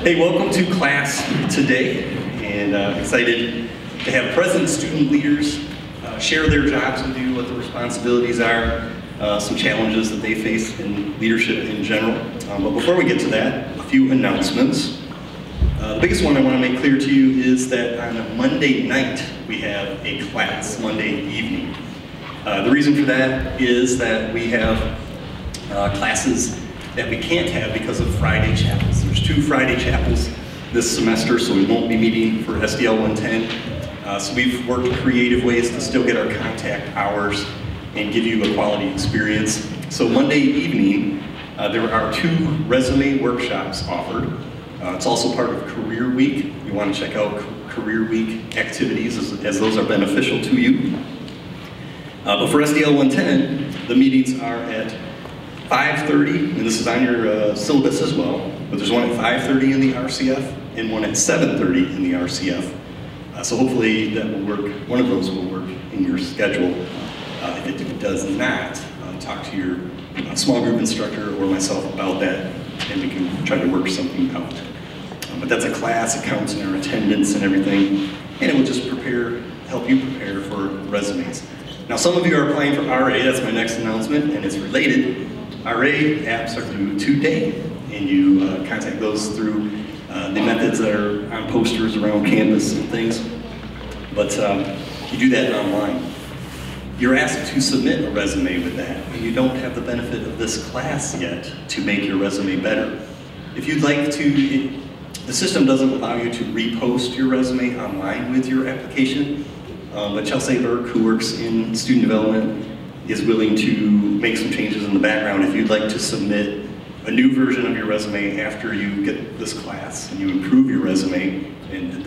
Hey, welcome to class today, and excited to have present student leaders share their jobs with you, what the responsibilities are, some challenges that they face in leadership in general. But before we get to that, a few announcements. The biggest one I want to make clear to you is that on Monday night we have a class, Monday evening. The reason for that is that we have classes that we can't have because of Friday chapels. There's 2 Friday chapels this semester, so we won't be meeting for SDL110. So we've worked creative ways to still get our contact hours and give you a quality experience. So Monday evening, there are 2 resume workshops offered. It's also part of Career Week. You want to check out Career Week activities as those are beneficial to you. But for SDL110, the meetings are at 5:30, and this is on your syllabus as well, but there's one at 5:30 in the RCF and one at 7:30 in the RCF. So hopefully that will work, one of those will work in your schedule. If it does not, talk to your small group instructor or myself about that, and we can try to work something out. But that's a class, it counts in our attendance and everything, and it will just help you prepare for resumes. Now some of you are applying for RA, that's my next announcement, and it's related. RA apps are due today, and you contact those through the methods that are on posters around campus and things, but you do that online. You're asked to submit a resume with that, and you don't have the benefit of this class yet to make your resume better. If you'd like to, the system doesn't allow you to repost your resume online with your application, but Chelsea Burke, who works in student development, is willing to make some changes in the background. If you'd like to submit a new version of your resume after you get this class and you improve your resume, and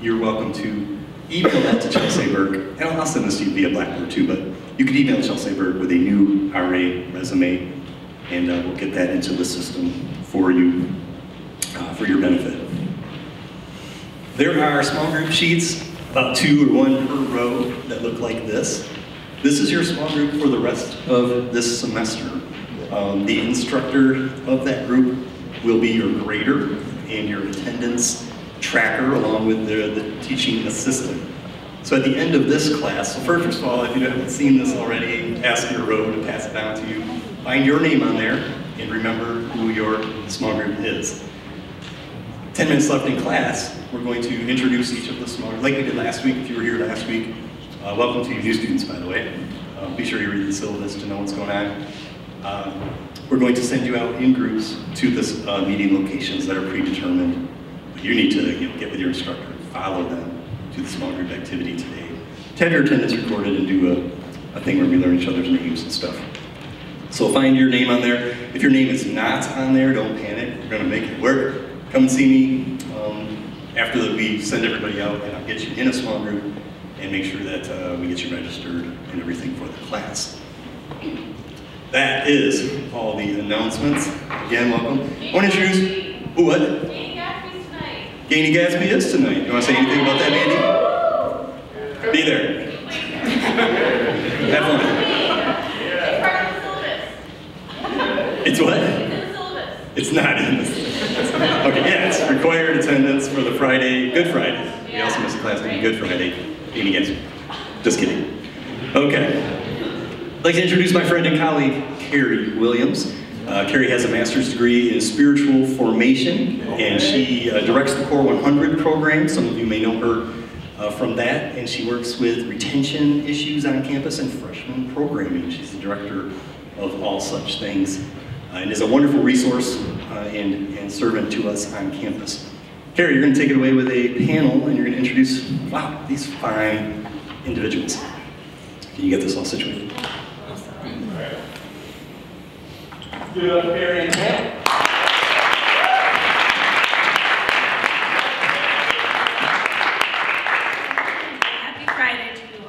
you're welcome to email that to Chelsea Burke, and I'll send this to you via Blackboard too, but you can email Chelsea Burke with a new RA resume, and we'll get that into the system for you, for your benefit. There are small group sheets, about 2 or 1 per row, that look like this. This is your small group for the rest of this semester. The instructor of that group will be your grader and your attendance tracker along with the teaching assistant. So at the end of this class, so first of all, if you haven't seen this already, ask your row to pass it down to you. Find your name on there and remember who your small group is. 10 minutes left in class, we're going to introduce each of the small groups, like we did last week, if you were here last week. Welcome to you new students, by the way. Be sure you read the syllabus to know what's going on. We're going to send you out in groups to this meeting locations that are predetermined. You need to get with your instructor, follow them to the small group activity today. To have your attendance recorded and do a thing where we learn each other's names and stuff. So find your name on there. If your name is not on there, don't panic. We're going to make it work. Come and see me after we send everybody out, and I'll get you in a small group and make sure that we get you registered and everything for the class. That is all the announcements. Again, welcome. I want to introduce, what? Gainey Gatsby's tonight. Gainey Gatsby is tonight. You want to say anything about that, Mandy? Be there. Have fun. It's part of the syllabus. It's what? It's in the syllabus. It's not in the syllabus. Okay, yeah, it's required attendance for the Friday, Good Friday. We also missed a class named Good Friday. Gainey Gatsby. Just kidding. Okay. I'd like to introduce my friend and colleague, Carrie Williams. Carrie has a master's degree in spiritual formation, and she directs the Core 100 program. Some of you may know her from that, and she works with retention issues on campus and freshman programming. She's the director of all such things, and is a wonderful resource and servant to us on campus. Carrie, you're going to take it away with a panel, and you're going to introduce, wow, these fine individuals. Can you get this all situated? Give it up, Carrie and Pam. Happy Friday to you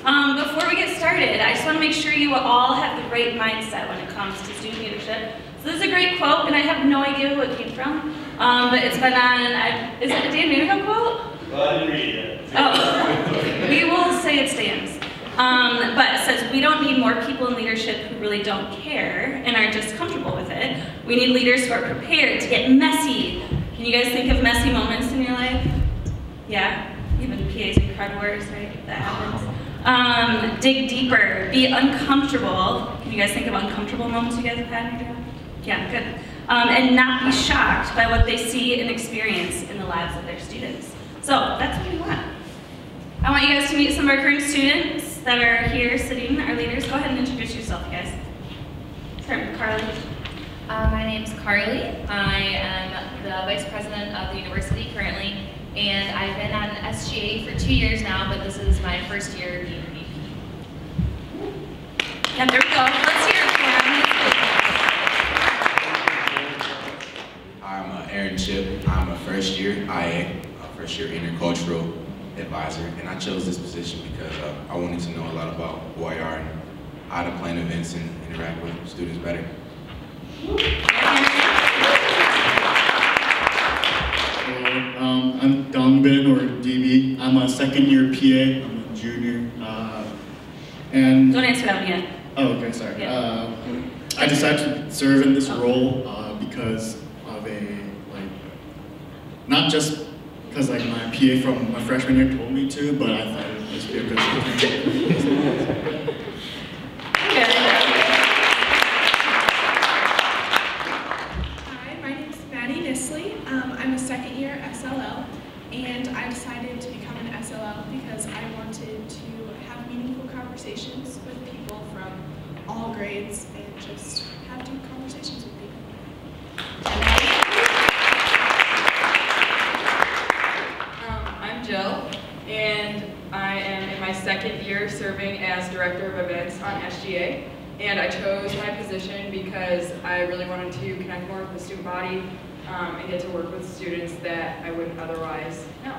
all. Before we get started, I just want to make sure you all have the right mindset when it comes to student leadership. So this is a great quote, and I have no idea who it came from, but it's been on, is it a Dan Manico quote? Well, I didn't read it yet. Oh, we will say it stands. But it says we don't need more people in leadership who really don't care and are just comfortable with it. We need leaders who are prepared to get messy. Can you guys think of messy moments in your life? Yeah, even PAs and crud wars, right? That happens. Dig deeper, be uncomfortable. Can you guys think of uncomfortable moments you guys have had in your job? Yeah, good. And not be shocked by what they see and experience in the lives of their students. So that's what we want. I want you guys to meet some of our current students that are here sitting, our leaders. Go ahead and introduce yourself, guys. Start with Carly. My name's Carly. I am the Vice President of the university currently, and I've been on SGA for 2 years now, but this is my first year being VP. Yeah, there we go. Let's hear it for him. I'm Aaron Chip. I'm a first year IA, a first year intercultural advisor, and I chose this position because I wanted to know a lot about who I are and how to plan events and interact with students better. I'm Dongbin, or DB. I'm a second year PA. I'm a junior. And Don't answer that one yet. oh, okay, sorry. Yeah. I decided to serve in this role because of not just because my PA from my freshman year told me to, but I thought it would just be a good thing. Hi, my name is Maddie Nisley. I'm a second year SLL, and I decided to become an SLL because I wanted to have meaningful conversations with people from all grades and just have deep conversations with people. I'm Jill, and I am in my second year serving as Director of Events on SGA. And I chose my position because I really wanted to connect more with the student body and get to work with students that I wouldn't otherwise know.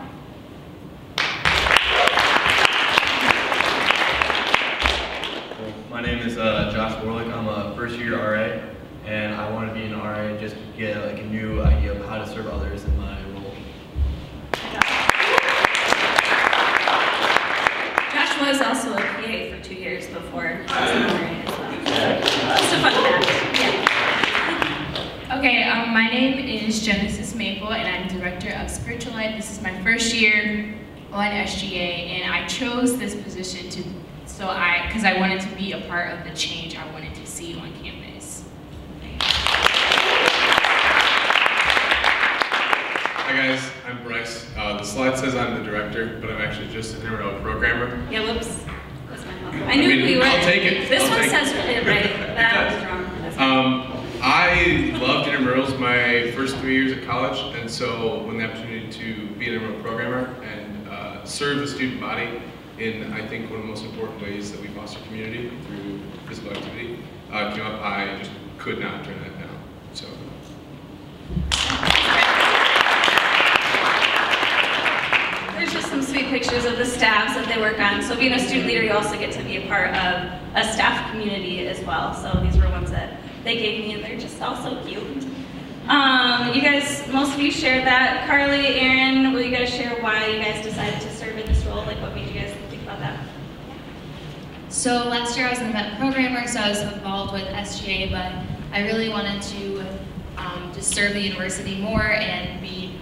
My name is Josh Warlick. I'm a first year RA, and I want to be an RA just to get a new idea of how to serve others in my role. Josh was also a PA for 2 years before he was an RA as well. Just a fun fact. Yeah. Okay, my name is Genesis Maple, and I'm Director of Spiritual Life. This is my first year on SGA, and I chose this position because I wanted to be a part of the change I wanted to see on campus. Hi guys, I'm Bryce. The slide says I'm the director, but I'm actually just an intramural programmer. Yeah, whoops. That's my fault. I knew we were. I'll take it. This I'll one take says it right. That does. was wrong. That's fine. I loved intramurals my first 3 years at college, and so when the opportunity to be an intramural programmer and serve the student body in, I think, one of the most important ways that we foster community through physical activity came up, I just could not turn that down. So. There's just some sweet pictures of the staffs that they work on. So being a student leader, you also get to be a part of a staff community as well. So these were ones that they gave me, and they're just all so cute. You guys, most of you shared that. Carly, Aaron, will you guys share why you guys decided to serve in this role? Like, what made you guys think about that? So last year I was an event programmer, so I was involved with SGA, but I really wanted to just serve the university more and be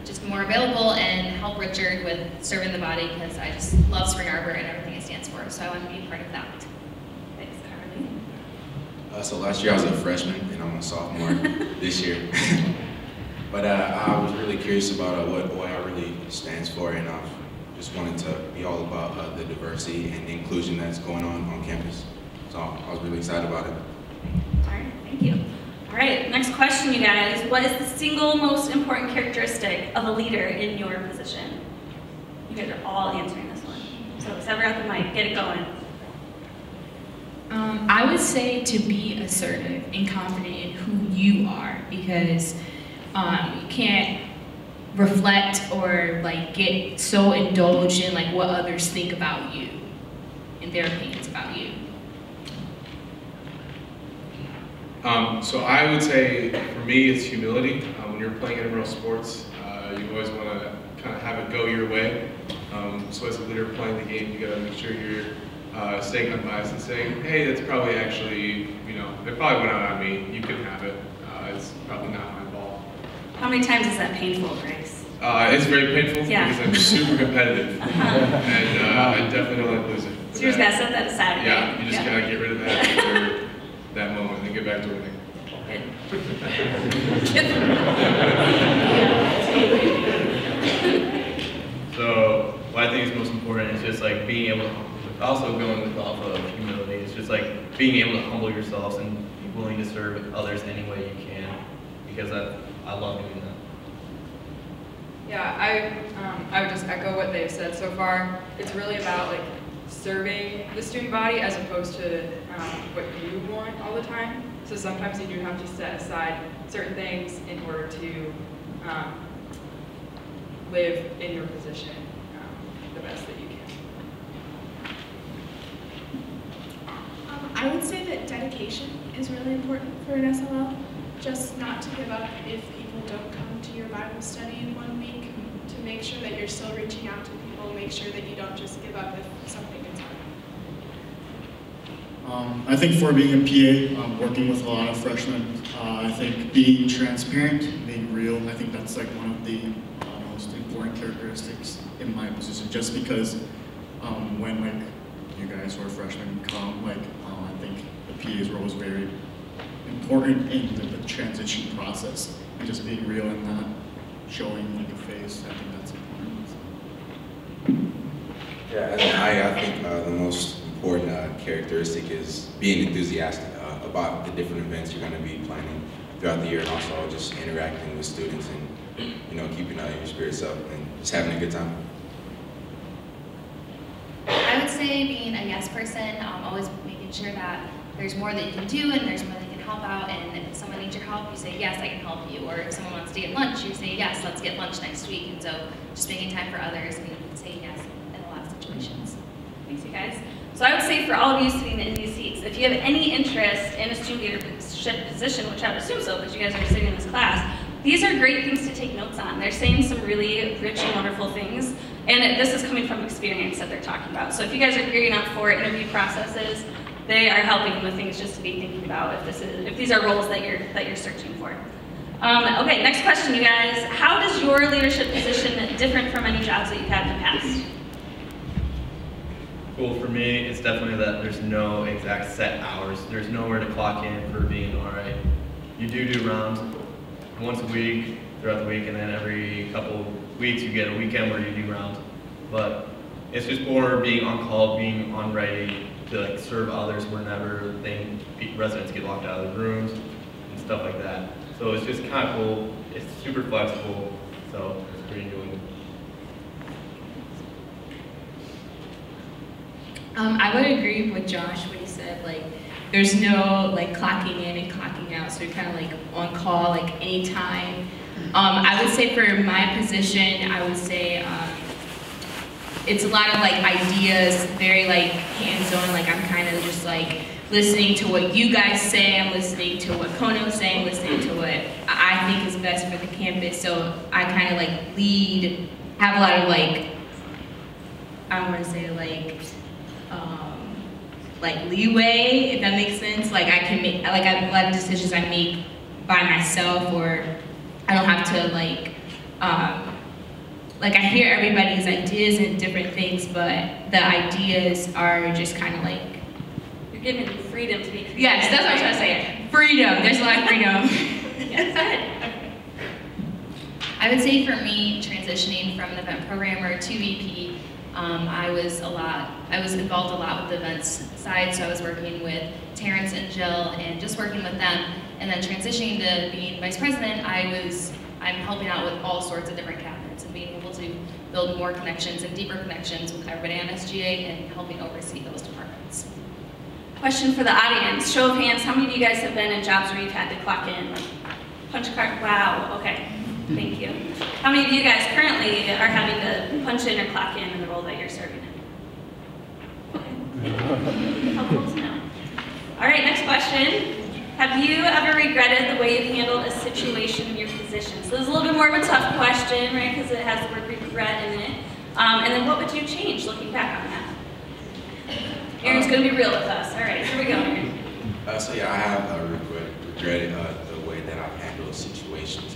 just more available and help Richard with serving the body because I just love Spring Arbor and everything it stands for, so I want to be a part of that. Thanks, Carly. So last year I was a freshman, and I'm a sophomore this year. But I was really curious about what OI really stands for, and I just wanted to be all about the diversity and the inclusion that's going on campus. So I was really excited about it. All right, thank you. All right, next question, you guys. What is the single most important characteristic of a leader in your position? You guys are all answering this one. So whoever got the mic, get it going. I would say to be assertive and confident in who you are, because you can't reflect or get so indulged in what others think about you and their opinions about you. So I would say for me it's humility. When you're playing intramural sports, you always want to kind of have it go your way. So as a leader playing the game, you got to make sure you're staying unbiased and saying, hey, that's probably actually, it probably went out on me. You can have it. It's probably not my fault. How many times is that painful, Grace? It's very painful because I'm super competitive, and I definitely don't like losing. So you just gotta set that aside. Yeah, right? you just gotta get rid of that for that moment and then get back to winning. So what I think is most important is just like being able to, also going with off of humility, it's just like being able to humble yourselves and be willing to serve others any way you can, because I love doing that. Yeah, I would just echo what they've said so far. It's really about like serving the student body as opposed to what you want all the time. So sometimes you do have to set aside certain things in order to live in your position the best that you can. I would say that dedication is really important for an SLL. Just not to give up if people don't come to your Bible study in 1 week, to make sure that you're still reaching out to people, make sure that you don't just give up if something gets hard. I think for being a PA, working with a lot of freshmen, I think being transparent, being real, I think that's like one of the most important characteristics in my position, just because when like you guys who are freshmen come, like I think the PA's role is very important in the transition process, and just being real and not showing like a face. I think that's important. Yeah, and I think the most important characteristic is being enthusiastic about the different events you're going to be planning throughout the year, and also just interacting with students and keeping your spirits up and just having a good time. I would say being a yes person, always making sure that there's more that you can do and there's more that you can help out, and if someone needs your help, you say, yes, I can help you. Or if someone wants to get lunch, you say, yes, let's get lunch next week. And so just making time for others and saying yes in a lot of situations. Thanks, you guys. So I would say for all of you sitting in these seats, if you have any interest in a student leadership position, which I would assume so because you guys are sitting in this class, these are great things to take notes on. They're saying some really rich and wonderful things, and this is coming from experience that they're talking about. So if you guys are gearing up for interview processes, they are helping with things just to be thinking about if these are roles that you're searching for. Okay, next question, you guys. How does your leadership position different from any jobs that you've had in the past? Well, for me, it's definitely that there's no exact set hours. There's nowhere to clock in for being an RA. You do rounds once a week, throughout the week, and then every couple weeks you get a weekend where you do rounds. But it's just more being on call, being on ready to like serve others whenever residents get locked out of the rooms and stuff like that. So it's just kind of cool. It's super flexible, so it's pretty enjoyable. I would agree with Josh when he said like there's no like clocking in and clocking out, so you're kind of like on call like anytime. I would say for my position, I would say it's a lot of like ideas, very like hands-on. Like I'm kind of just like listening to what you guys say, I'm listening to what Kono's saying, listening to what I think is best for the campus. So I kind of like lead, have a lot of like, I don't want to say like leeway, if that makes sense. Like I can make, like a lot of decisions I make by myself, or I don't have to like I hear everybody's ideas and different things, but the ideas are just kind of like, you're given freedom to be creative. Yes, that's what I was trying to say. Freedom, there's a lot of freedom. Yes, I would say for me, transitioning from an event programmer to VP, I was involved a lot with the events side, so I was working with Terrence and Jill and just working with them. And then transitioning to being vice president, I'm helping out with all sorts of different cabinets and being able to build more connections and deeper connections with everybody on SGA and helping oversee those departments. Question for the audience. Show of hands, how many of you guys have been in jobs where you've had to clock in? Like punch card? Wow, okay. Thank you. How many of you guys currently are having to punch in or clock in the role that you're serving in? Okay. Helpful to know. All right, next question. Have you ever regretted the way you handled a situation in your position? So this is a little bit more of a tough question, right, because it has the word regret in it. And then what would you change looking back on that? Aaron's gonna be real with us. All right, here we go, Aaron. So yeah, I have regretted the way that I've handled situations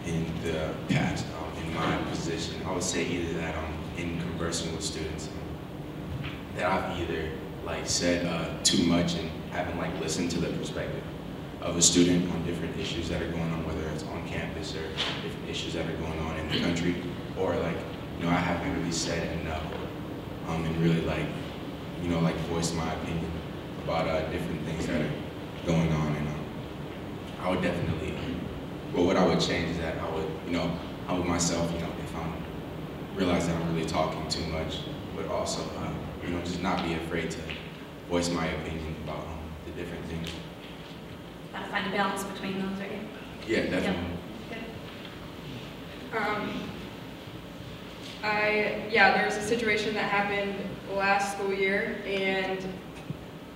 in the past. In my position, I would say either that in conversing with students, that I've either like said too much and haven't like listened to the perspective of a student on different issues that are going on, whether it's on campus or different issues that are going on in the country, or like, I haven't really said enough, and really like, like voiced my opinion about different things that are going on. And I would definitely, what I would change is that I would myself, if I'm realize that I'm really talking too much, but also, just not be afraid to voice my opinion about the different things. Gotta find a balance between those, right? Yeah, definitely. Yep. There was a situation that happened last school year, and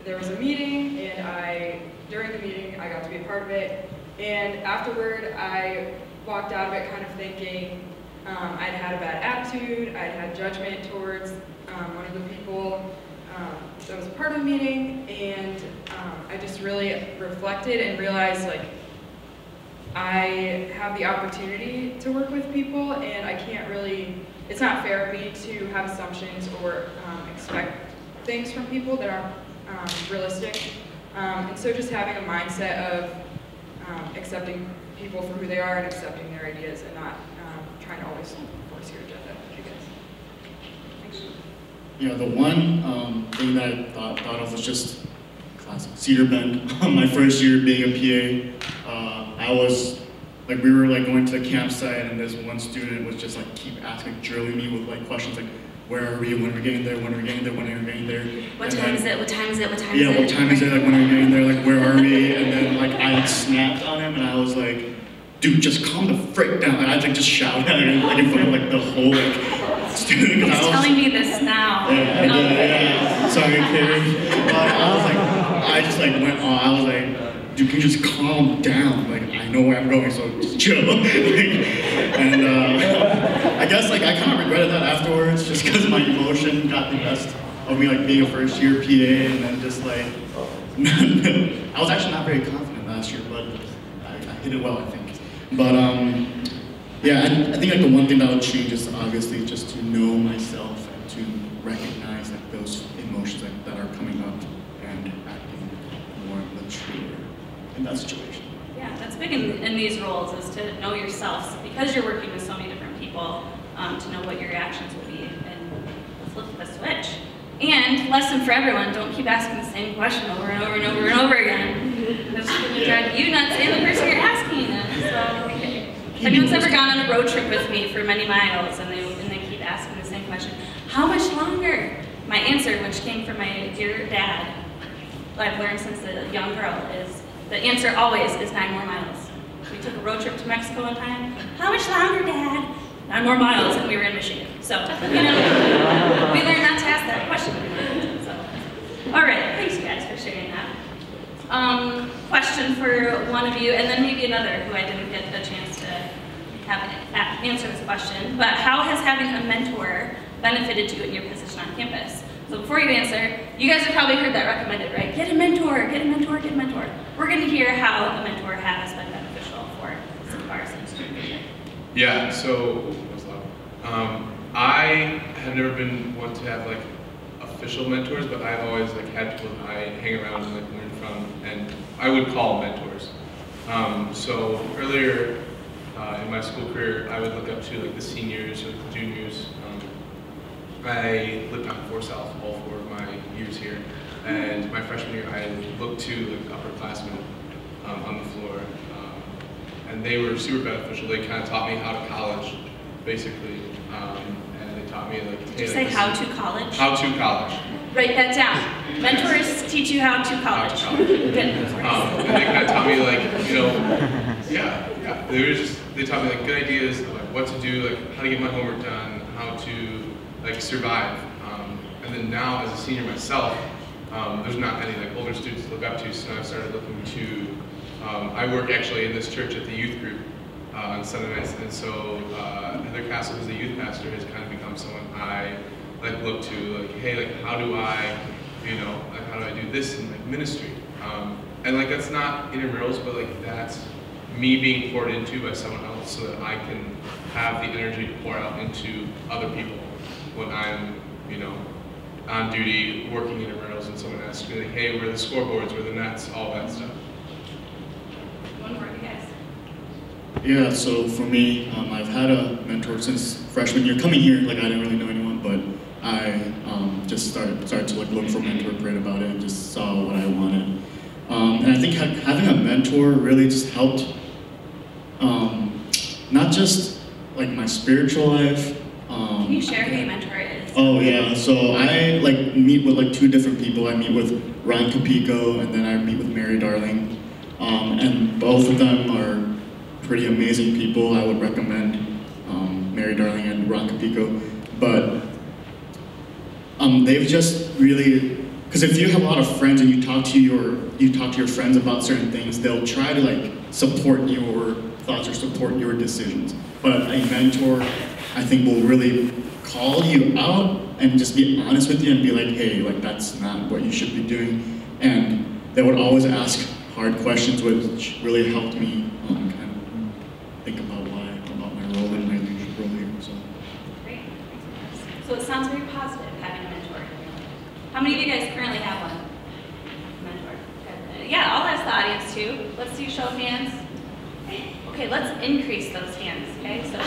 there was a meeting, and during the meeting, I got to be a part of it, and afterward, I walked out of it kind of thinking I'd had a bad attitude, I'd had judgment towards one of the people that was a part of the meeting, and I just really reflected and realized, like, I have the opportunity to work with people, and I can't really, it's not fair of me to have assumptions or expect things from people that aren't realistic. And so just having a mindset of accepting people for who they are and accepting their ideas and not trying to always force your agenda, I guess. Thanks. Yeah, the one thing that I thought of was just classic Cedar Bend. My first year being a PA, I was like, we were like going to the campsite, and this one student was just like keep asking, drilling me with like questions like, where are we? When are we getting there? When are we getting there? When are we getting there? What time is it? What time is it? What time is it? Yeah, what time is it? Like, when are we getting there? Like, where are we? And then like I like snapped on him, and I was like, dude, just calm the frick down. And I like just shout at him like in front of like the whole like student. He's telling me this now. Yeah. Sorry, Carrie. But I was like, I just like went on. I was like, dude, can you just calm down? Like, I know where I'm going, so just chill. And I guess like I kind of regretted that afterwards, just because my emotion got the best of me, like being a first year PA, and then just like, I was actually not very confident last year, but I hit it well, I think. But yeah, I think like the one thing that would change is obviously just to know myself and to recognize like those emotions that are coming up and acting more mature in that situation. Yeah, that's big in these roles, is to know yourself, because you're working with so many different people, to know what your reactions will be and flip the switch. And lesson for everyone, don't keep asking the same question over and over and over and over again. That's going to drive you nuts and the person you're asking. So, if anyone's ever gone on a road trip with me for many miles and they keep asking the same question, how much longer? My answer, which came from my dear dad, I've learned since a young girl, is the answer always is 9 more miles. We took a road trip to Mexico one time. How much longer, Dad? 9 more miles, and we were in Michigan. So, we learned not to ask that question. So, all right, thanks you guys for sharing that. Question for one of you, and then maybe another who I didn't get a chance to have answer this question. But how has having a mentor benefited you in your position on campus? So before you answer, you guys have probably heard that recommended, right? Get a mentor, get a mentor, get a mentor. We're going to hear how a mentor has been beneficial for some of our students. Yeah, so I have never been one to have like official mentors, but I've always like had people that I hang around and like learn from, and I would call mentors. So earlier in my school career, I would look up to like the seniors or the juniors. I lived on 4 South all 4 of my years here, and my freshman year I looked to like upperclassmen on the floor, and they were super beneficial. They kind of taught me how to college, basically, and they taught me like, Did you say how to college? How to college. Write that down. Mentors teach you how to college. How to college. Good. And they kind of taught me like, they taught me like good ideas, like what to do, like how to get my homework done, how to like survive. And then now as a senior myself, there's not any like older students to look up to, so I've started looking to, I work actually in this church at the youth group on Sunday nights, and so Heather Castle, who's the youth pastor, has kind of become someone I like look to, like, hey, like how do I, you know, like how do I do this in like ministry? And like that's not intramurals, but like that's me being poured into by someone else so that I can have the energy to pour out into other people when I'm, you know, on duty working intramurals and someone asks me like, hey, where are the scoreboards, where are the nets, all that stuff. One more, you guys. Yeah, so for me, I've had a mentor since freshman year. Coming here, like I didn't really know anyone, but I just started to like look for a mentor, prayed about it, and just saw what I wanted. And I think having a mentor really just helped, not just like my spiritual life. Can you share who your mentor is? Oh yeah, so I like meet with like 2 different people. I meet with Ron Capico, and then I meet with Mary Darling, and both of them are pretty amazing people. I would recommend Mary Darling and Ron Capico, but they've just really, because if you have a lot of friends and you talk to your friends about certain things, they'll try to like support your thoughts or support your decisions. But a mentor, I think, will really call you out and just be honest with you and be like, hey, like that's not what you should be doing. And they would always ask hard questions, which really helped me kind of think about my role and my leadership role here. So. Great. So it sounds very positive having a mentor. How many of you guys currently have one? Mentor. Okay. Yeah, I'll ask the audience too. Let's do a show of hands. Okay, let's increase those hands, okay? So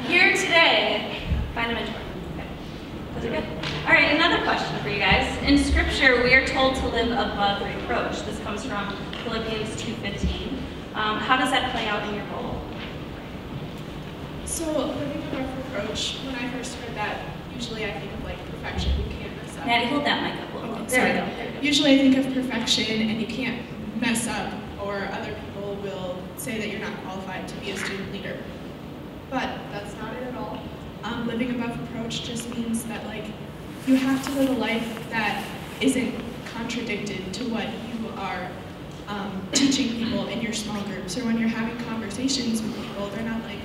here today, find a mentor. Okay. Those are good. All right, another question for you guys. In Scripture, we are told to live above reproach. This comes from Philippians 2:15. How does that play out in your role? So living above reproach, when I first heard that, usually I think of like perfection, you can't mess up. Maddie, hold that mic up a little. Okay, There we sorry. go. There we go. Usually I think of perfection and you can't mess up, or other people will say that you're not qualified to be a student leader. But that's not it at all. Living above reproach just means that like you have to live a life that isn't contradicted to what you are teaching people in your small groups, or when you're having conversations with people, they're not like,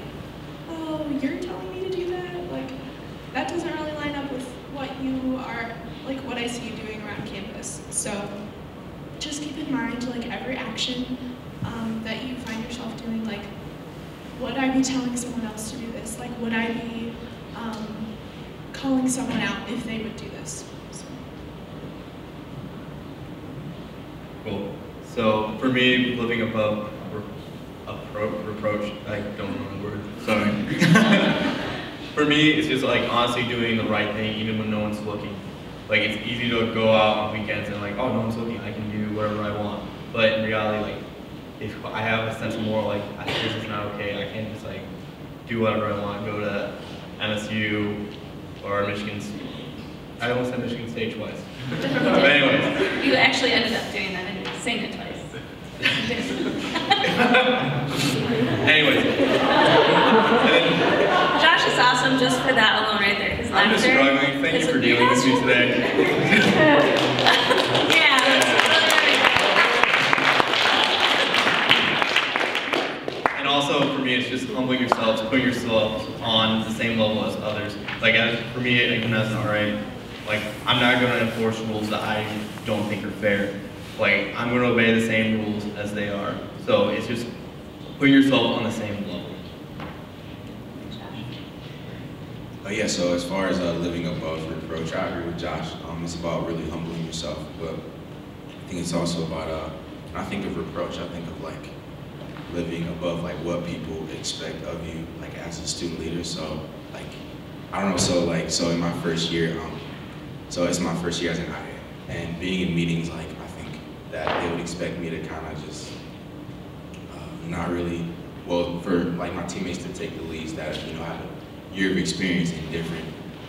oh, you're telling me to do that? Like, that doesn't really line up with what you are, like what I see you doing around campus. So just keep in mind, like every action that you find yourself doing, like, would I be telling someone else to do this? Like, would I be calling someone out if they would do this? So. Cool. So for me, living above reproach, I don't know the word, sorry. For me, it's just like honestly doing the right thing even when no one's looking. Like it's easy to go out on weekends and like, oh, no one's looking, I can do whatever I want. But in reality, like, if I have a sense of moral, like, this is not okay, I can't just like do whatever I want, go to MSU or Michigan. I almost said Michigan State twice. But anyways. You actually ended up doing that and saying it twice. Anyways. Josh is awesome just for that alone right there. His I'm just laughter struggling. Thank is you for dealing with me today. Yeah. And also for me, it's just humbling yourselves, putting yourself on the same level as others. Like for me, even as an RA, like I'm not going to enforce rules that I don't think are fair. Like I'm going to obey the same rules as they are. So it's just putting yourself on the same level. Yeah, so as far as living above reproach, I agree with Josh. It's about really humbling yourself, but I think it's also about, when I think of reproach, I think of like living above like what people expect of you, like as a student leader. So like, I don't know, so in my first year, so it's my first year as an IA, and being in meetings, like I think that they would expect me to kind of just not really, well, for like my teammates to take the leads that, you know, I have a year of experience in different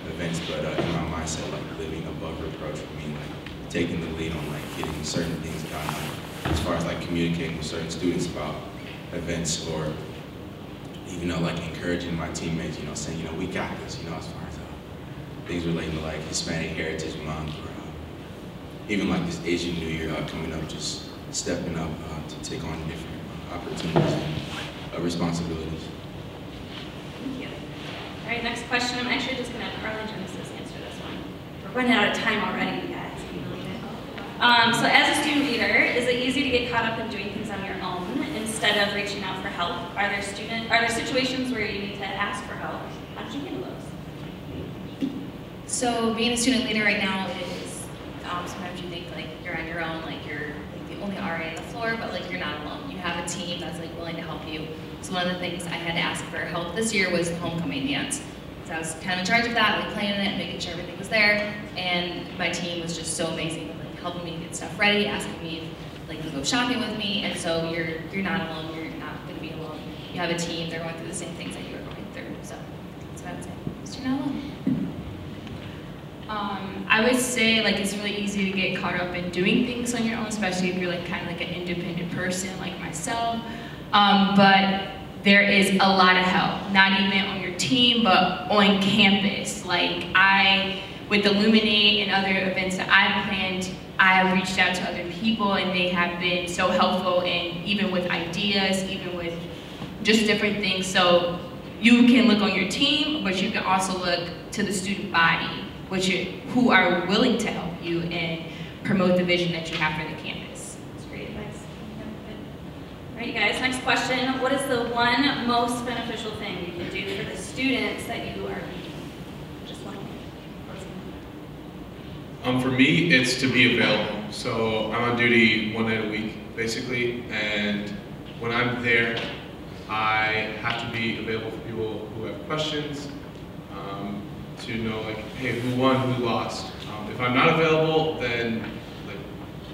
events, but in my mindset, like living above reproach for me, like taking the lead on like getting certain things done, like, as far as like communicating with certain students about events, or even though like encouraging my teammates, you know, saying, you know, we got this, you know, as far as things relating to like Hispanic Heritage Month, or even like this Asian New Year coming up, just stepping up to take on different opportunities and responsibilities. Thank you. All right, next question. I'm actually just going to have Carly Genesis answer this one. running out of time already, you guys. So as a student leader, is it easy to get caught up in doing things on your own instead of reaching out for help? Are there situations where you need to ask for help? How did you handle those? So being a student leader right now is, sometimes you think like you're on your own, like you're like the only RA on the floor, but like you're not alone. You have a team that's like willing to help you. So one of the things I had to ask for help this year was the homecoming dance. So I was kind of in charge of that, like planning it, making sure everything was there, and my team was just so amazing, like helping me get stuff ready, asking me if like to go shopping with me, and so you're not alone, you're not going to be alone. You have a team, they're going through the same things that you're going through, so that's what I would say, just you're not alone. I would say like it's really easy to get caught up in doing things on your own, especially if you're like kind of like an independent person like myself. But there is a lot of help, not even on your team, but on campus. Like with Illuminate and other events that I've planned, I have reached out to other people and they have been so helpful, and even with ideas, even with just different things. So you can look on your team, but you can also look to the student body, who are willing to help you and promote the vision that you have for the campus. That's great advice. All right, you guys, next question. What is the one most beneficial thing you can do for the students that you are leading? Just one. For me, it's to be available. So I'm on duty 1 night a week, basically, and when I'm there, I have to be available for people who have questions, to know like, hey, who won, who lost. If I'm not available, then like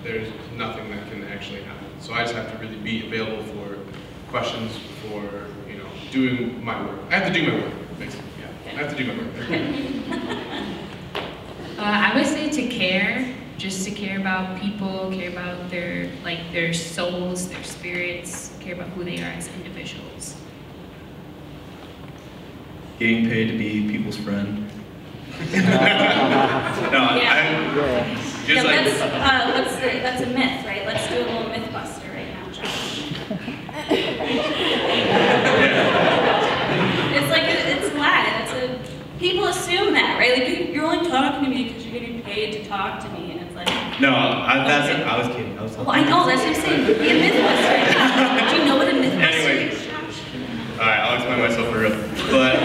there's nothing that can actually happen. So I just have to really be available for questions, for doing my work. I have to do my work, basically. Yeah, I have to do my work. I would say to care, just to care about people, care about their souls, their spirits, care about who they are as individuals. Getting paid to be people's friend. That's a myth, right? Let's do a little myth buster right now, Josh. It's like it's a lie. People assume that, right? Like you're only talking to me because you're getting paid to talk to me, and it's like. No, I was kidding. I was well, I know, that's what I'm saying. Be a myth buster. Do you know what a myth buster Anyway. is, Josh? Alright, I'll explain myself for real. But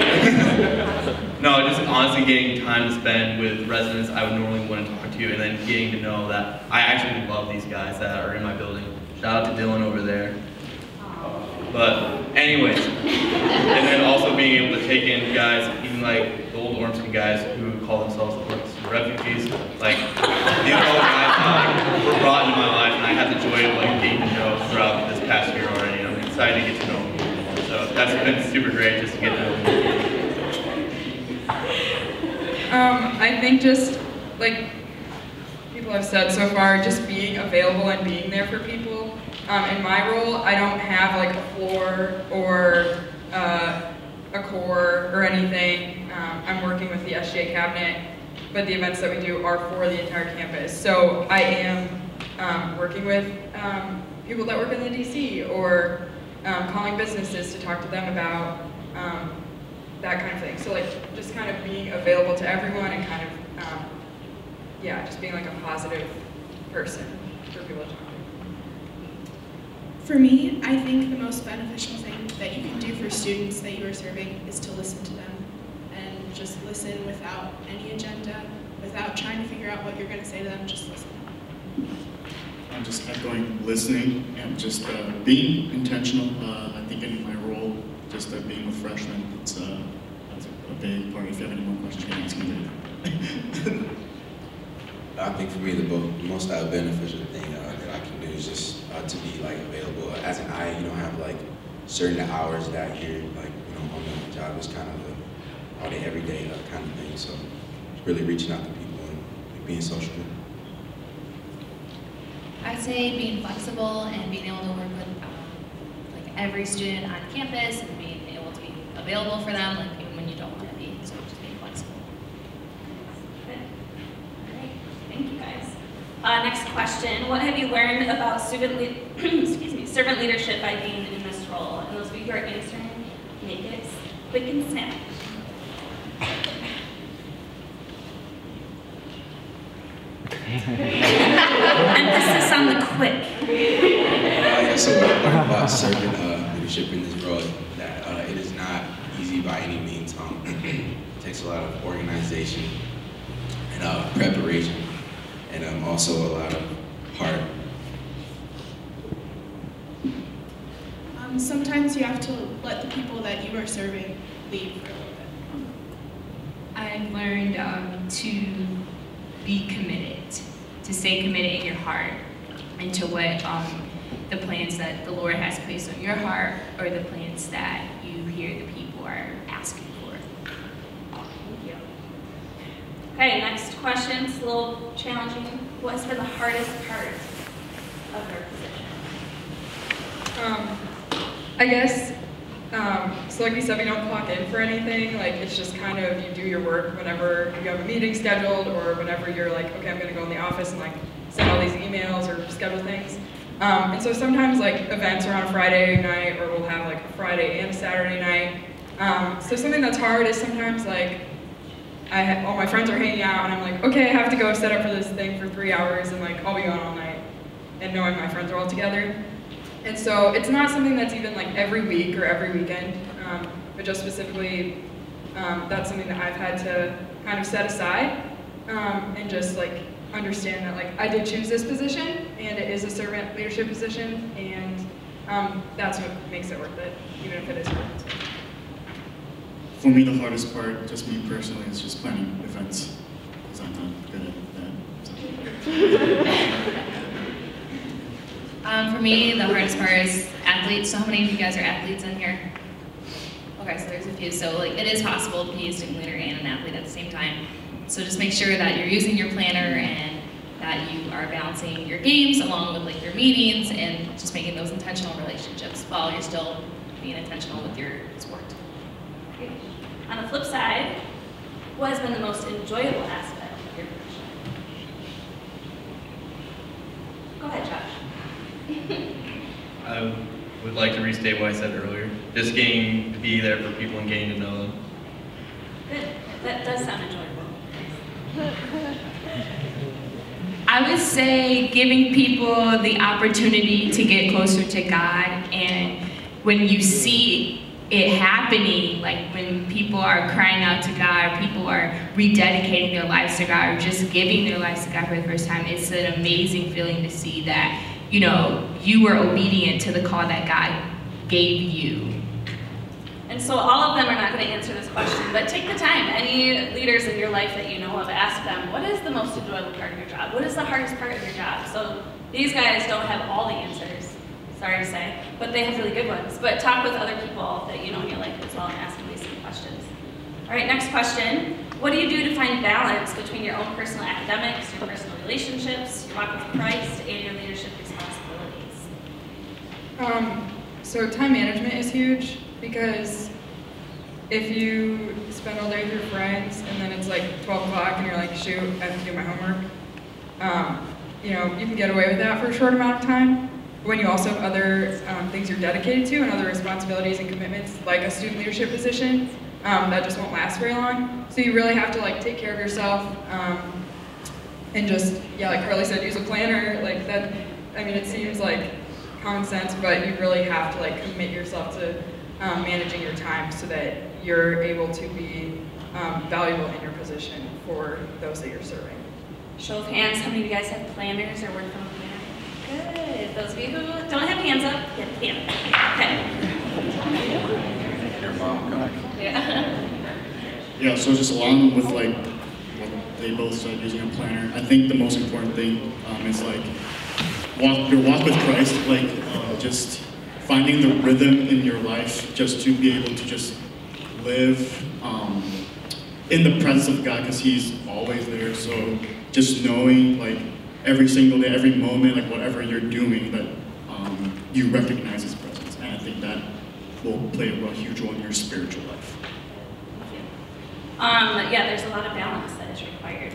no, just honestly getting time to spend with residents I would normally want to talk to, and then getting to know that I actually love these guys that are in my building. Shout out to Dylan over there. But anyways, and then also being able to take in guys, even like the old Ormston guys who call themselves the refugees. Like these are all guys that were brought into my life, and I had the joy of like getting to know throughout this past year already. I'm excited to get to know them. So that's been super great just to get to know them. I think just like people have said so far, just being available and being there for people. In my role, I don't have like a floor or a core or anything. I'm working with the SGA cabinet, but the events that we do are for the entire campus. So I am working with people that work in the DC or calling businesses to talk to them about that kind of thing. So like just kind of being available to everyone and kind of, yeah, just being like a positive person for people to talk to. For me, I think the most beneficial thing that you can do for students that you are serving is to listen to them and just listen without any agenda, without trying to figure out what you're going to say to them, just listen. I'm just echoing listening and just being intentional. I think in my role, just being with freshmen, that's a big part. If you have any more questions, you can ask me later. I think for me, the most beneficial thing that I can do is just to be like available. As an I, have like certain hours that you're like, on the job is kind of a all day, every day kind of thing. So really reaching out to people and being sociable. I'd say being flexible and being able to work with like every student on campus and being able to be available for them, like even when you don't want to be. So just being flexible. Good. All right. Thank you, guys. Next question: what have you learned about servant leadership by being in this role? And those of you who are answering, make it quick and snap. Emphasis on the quick. So what I learned about serving leadership in this role, that it is not easy by any means. It takes a lot of organization and preparation, and also a lot of heart. Sometimes you have to let the people that you are serving lead for a little bit. I've learned to be committed, to stay committed in your heart, and to what the plans that the Lord has placed on your heart, or the plans that you hear the people are asking for. Thank you. Okay, next question. It's a little challenging. What has been the hardest part of your position? I guess, so like we said, we don't clock in for anything. Like, it's just kind of, you do your work whenever you have a meeting scheduled, or whenever you're like, okay, I'm gonna go in the office and like send all these emails or schedule things. And so sometimes like events are on a Friday night, or we'll have like a Friday and a Saturday night. So something that's hard is sometimes like, all my friends are hanging out and I'm like, okay, I have to go set up for this thing for 3 hours, and like, I'll be gone all night, and knowing my friends are all together. And so it's not something that's even like every week or every weekend, but just specifically, that's something that I've had to kind of set aside, and just like understand that like I did choose this position, and it is a servant leadership position, and that's what makes it worth it, even if it is hard. For me, the hardest part, just me personally, is just planning events, because I'm not good at that. For me, the hardest part is athletes. So how many of you guys are athletes in here? Okay, so there's a few. So like, it is possible to be a student leader and an athlete at the same time. So just make sure that you're using your planner and that you are balancing your games along with like your meetings, and just making those intentional relationships while you're still being intentional with your sport. Okay. On the flip side, what has been the most enjoyable aspect of your position? Go ahead, Josh. I would like to restate what I said earlier. Just getting to be there for people and getting to know them. Good. That does sound enjoyable. I would say giving people the opportunity to get closer to God, and when you see it happening, like when people are crying out to God, or people are rededicating their lives to God, or just giving their lives to God for the first time, it's an amazing feeling to see that, you know, you were obedient to the call that God gave you. And so all of them are not going to answer this question, but take the time. Any leaders in your life that you know of, ask them, what is the most enjoyable part of your job? What is the hardest part of your job? So these guys don't have all the answers, sorry to say, but they have really good ones. But talk with other people that you know in your life as well and ask them these same questions. All right, next question. What do you do to find balance between your own personal academics, your personal relationships, your walk with Christ, and your leadership responsibilities? So time management is huge, because if you spend all day with your friends and then it's like 12 o'clock and you're like, shoot, I have to do my homework, you know, you can get away with that for a short amount of time. When you also have other things you're dedicated to and other responsibilities and commitments, like a student leadership position, that just won't last very long. So you really have to like take care of yourself, and just, yeah, like Carly said, use a planner. Like that, I mean, it seems like common sense, but you really have to like commit yourself to managing your time so that you're able to be valuable in your position for those that you're serving. Show of hands, how many of you guys have planners or work from a planner? Good. Those of you who don't have hands up, get a plan. Okay. Your mom coming. Yeah. Yeah, so just along with like what they both said, using a planner, I think the most important thing is like your walk with Christ, like just finding the rhythm in your life, just to be able to just live in the presence of God, because He's always there. So just knowing like every single day, every moment, like whatever you're doing, that you recognize His presence, and I think that will play a huge role in your spiritual life. Yeah, there's a lot of balance that is required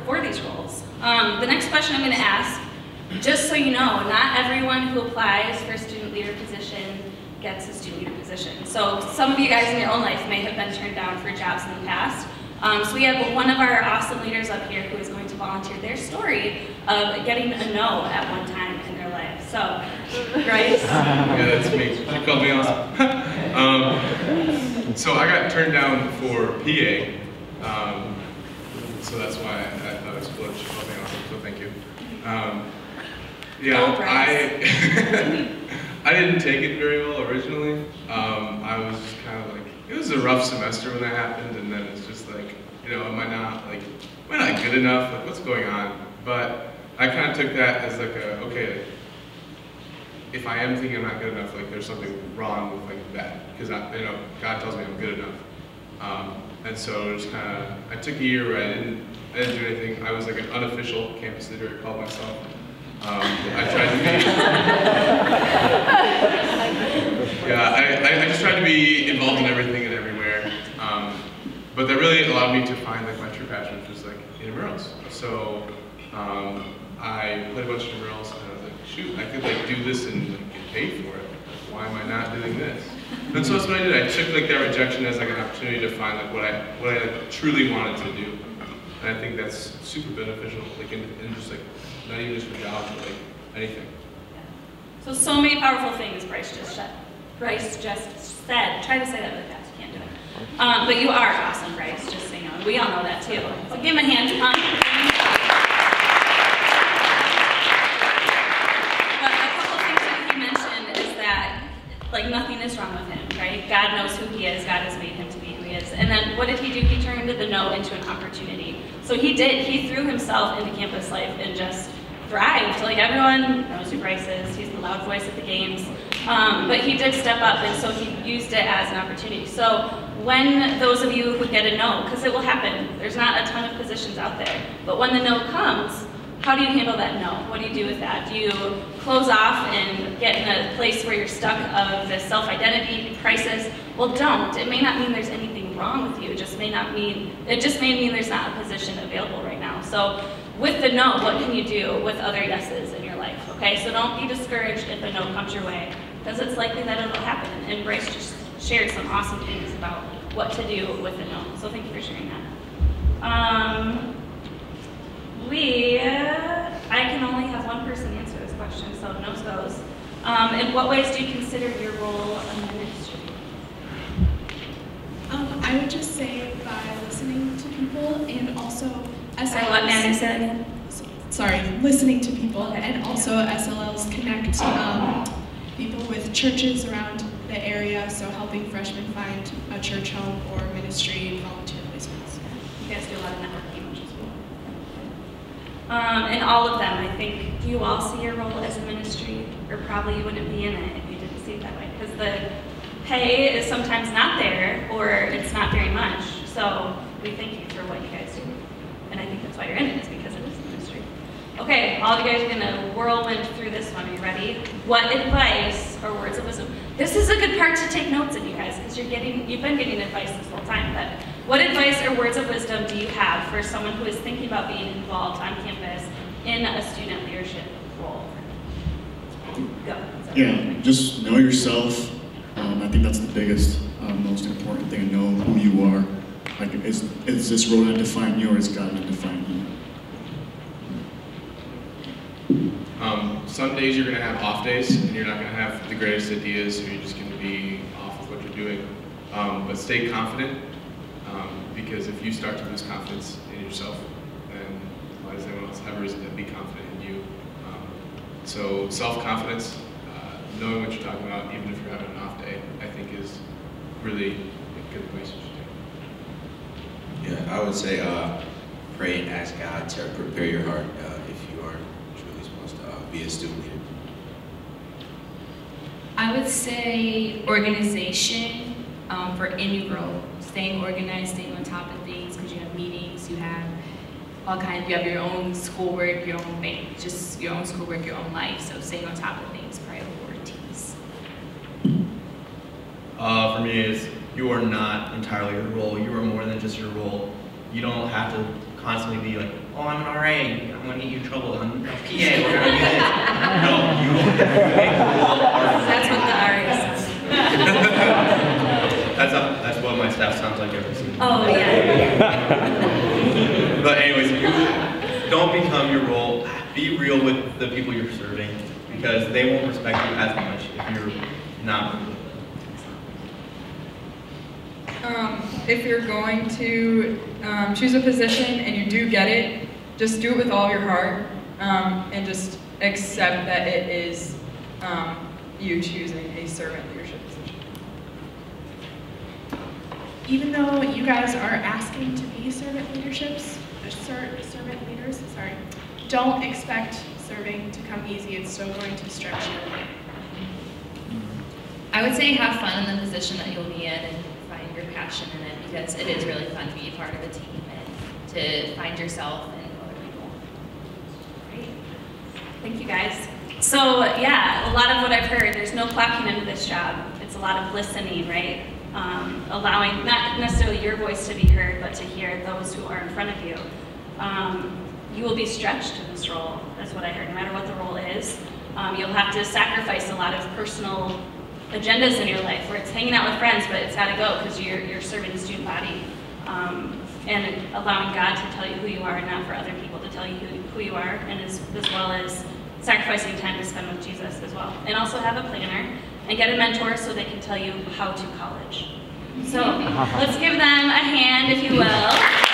for these roles. The next question I'm going to ask, just so you know, not everyone who applies for a student leader position gets a student leader position. So some of you guys in your own life may have been turned down for jobs in the past. So we have one of our awesome leaders up here who is going to volunteer their story of getting a no at one time in their life. So, Bryce? Yeah, that's me. You called me awesome. So I got turned down for PA. So that's why I thought it was cool that she called me awesome, so thank you. Yeah, I didn't take it very well originally. I was just kind of like, it was a rough semester when that happened, and then it's just like, you know, am I not good enough? Like, what's going on? But I kind of took that as like okay, if I am thinking I'm not good enough, like there's something wrong with like that, because God tells me I'm good enough. And so just kind of, I took a year where I didn't do anything. I was like an unofficial campus leader, I called myself. I tried to be, I just tried to be involved in everything and everywhere. But that really allowed me to find like my true passion, which was like intramurals. So I played a bunch of intramurals, and I was like, shoot, I could like do this and like, get paid for it. Why am I not doing this? And so that's what I did. I took like that rejection as like an opportunity to find like what I like, truly wanted to do. And I think that's super beneficial, like in just like not even just for jobs, but like anything. Yeah. So many powerful things Bryce just said. Try to say that really fast. You can't do it. But you are awesome, Bryce. Just so you know. We all know that too. So give him a hand. But a couple things that he mentioned is that like nothing is wrong with him, right? God knows who he is. God has made him to be who he is. And then what did he do? He turned the no into an opportunity. So he did. He threw himself into campus life and just thrived. Like everyone knows who Bryce is. He's the loud voice at the games. But he did step up, and so he used it as an opportunity. So when those of you who get a no, because it will happen, there's not a ton of positions out there, but when the no comes, how do you handle that no? What do you do with that? Do you close off and get in a place where you're stuck of this self-identity crisis? Well, don't. It may not mean there's anything wrong with you. It just may mean there's not a position available right now. So with the no, what can you do with other yeses in your life? Okay, so don't be discouraged if a no comes your way, because it's likely that it'll happen. And Bryce just shared some awesome things about what to do with a no. So thank you for sharing that. I can only have one person answer this question, so nose goes. In what ways do you consider your role a ministry? I would just say by listening to people and also SLLs. Sorry, what, Maddie, say that again? Sorry, listening to people, and also SLLs connect people with churches around the area, so helping freshmen find a church home or ministry volunteer placements. You guys do a lot of networking, which is cool. And all of them, I think, do you all see your role as a ministry? Or probably you wouldn't be in it if you didn't see it that way. Because the pay is sometimes not there, or it's not very much. So we thank you for what you guys do. And I think that's why you're in it, is because it is a ministry. Okay, all of you guys are gonna whirlwind through this one. Are you ready? What advice or words of wisdom? This is a good part to take notes in, you guys, because you've been getting advice this whole time. But what advice or words of wisdom do you have for someone who is thinking about being involved on campus in a student leadership role? Go. Yeah, just know yourself. I think that's the biggest, most important thing, to know who you are. Like, is this role going to define you, or is God going to define you? Some days you're going to have off days, and you're not going to have the greatest ideas, or you're just going to be off with what you're doing. But stay confident, because if you start to lose confidence in yourself, then why does anyone else have a reason to be confident in you? So self-confidence, knowing what you're talking about, even if you're having an off day, I think is really a good place you should take. Yeah, I would say pray and ask God to prepare your heart if you are truly supposed to be a student leader. I would say organization for any role. Staying organized, staying on top of things, because you have meetings, you have all kinds, you have your own schoolwork, your own bank, just your own schoolwork, your own life. So staying on top of things, priorities. For me, is you are not entirely your role. You are more than just your role. You don't have to constantly be like, oh, I'm an RA, I'm going to get you in trouble. I'm a PA, we're going to do this. No, you make the role part of That's what the RA says. That's what what my staff sounds like every single day. Oh, yeah. But anyways, you don't become your role. Be real with the people you're serving because they won't respect you as much if you're not real. If you're going to choose a position and you do get it, just do it with all your heart and just accept that it is you choosing a servant leadership position. Even though you guys are asking to be servant leaders, don't expect serving to come easy. It's still going to stretch you. I would say have fun in the position that you'll be in and find your passion in it because it is really fun to be a part of a team and to find yourself and other people. Great. Thank you guys. So yeah, a lot of what I've heard, there's no clocking into this job. It's a lot of listening, right? Allowing not necessarily your voice to be heard, but to hear those who are in front of you. You will be stretched in this role, is what I heard, no matter what the role is. You'll have to sacrifice a lot of personal agendas in your life where it's hanging out with friends, but it's got to go because you're serving the student body. And allowing God to tell you who you are and not for other people to tell you who you are, and as well as sacrificing time to spend with Jesus as well. And also have a planner and get a mentor so they can tell you how to college. So let's give them a hand, if you will.